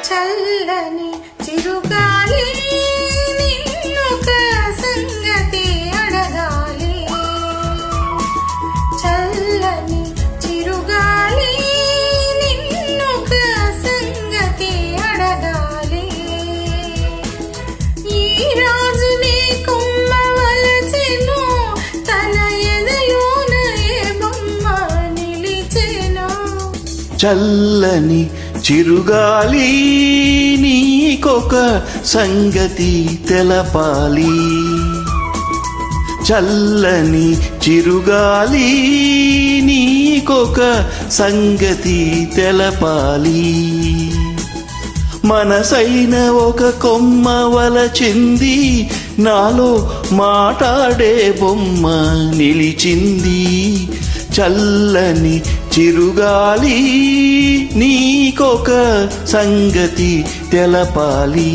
చల్లని చిరుగాలి నిన్నొక సంగతి అడగాలి. చల్లని చిరుగాలి నిన్నొక సంగతి అడగాలి. ఈ రాజుని కొమ్మ వలచెను తన ఎదలోన ఏ బొమ్మ నిలిచెను. చల్లని చిరుగాలి నీకొక సంగతి తెలపాలి. చల్లని చిరుగాలి నీకొక సంగతి తెలపాలి. మనసైన ఒక కొమ్మ వలచింది, నాలో మాటాడే బొమ్మ నిలిచింది. చల్లని చిరుగాలి నీకొక సంగతి తెలపాలి.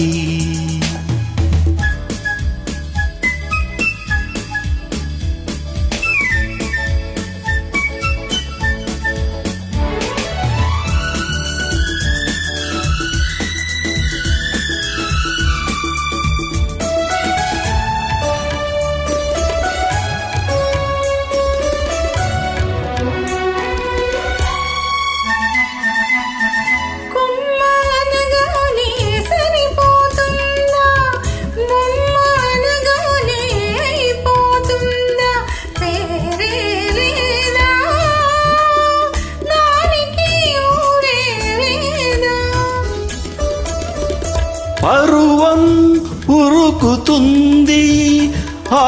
పరువం ఉరుకుతుంది ఆ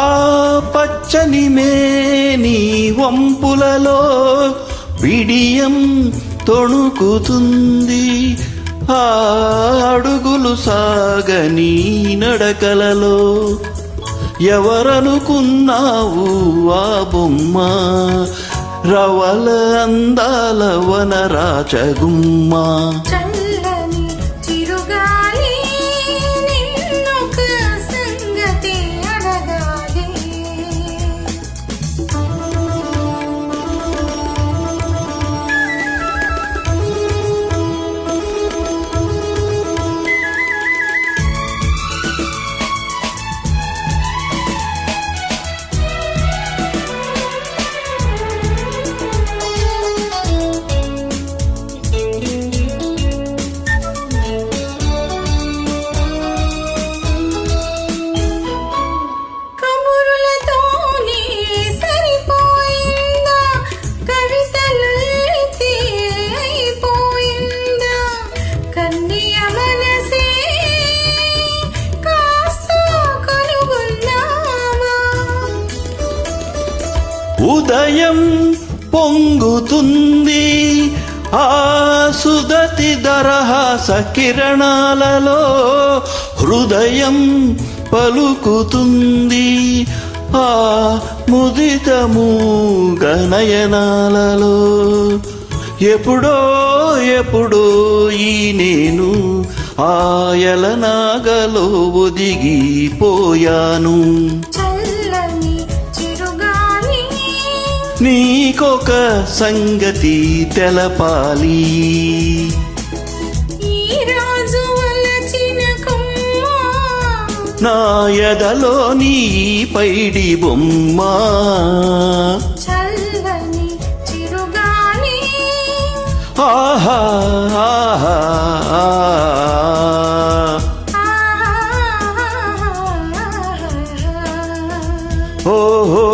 పచ్చని మేని వంపులలో, బిడియం తొణుకుతుంది ఆ అడుగులు సాగని నడకలలో. ఎవరనుకున్నావు ఆ బొమ్మ, రవల అందాల వనరాచగుమ్మ. ఉదయం పొంగుతుంది ఆ సుదతి దరహాస కిరణాలలో, హృదయం పలుకుతుంది ఆ ముదితము గనయనాలలో. ఎప్పుడో ఎప్పుడో ఈ నేను ఆయలనాగలో ఒదిగిపోయాను. నీకొక సంగతి తెలపాలి. నా ఎదలో నీ పైడి బొమ్మ. చల్లని చిరుగాలి ఆహా ఆహా ఓహో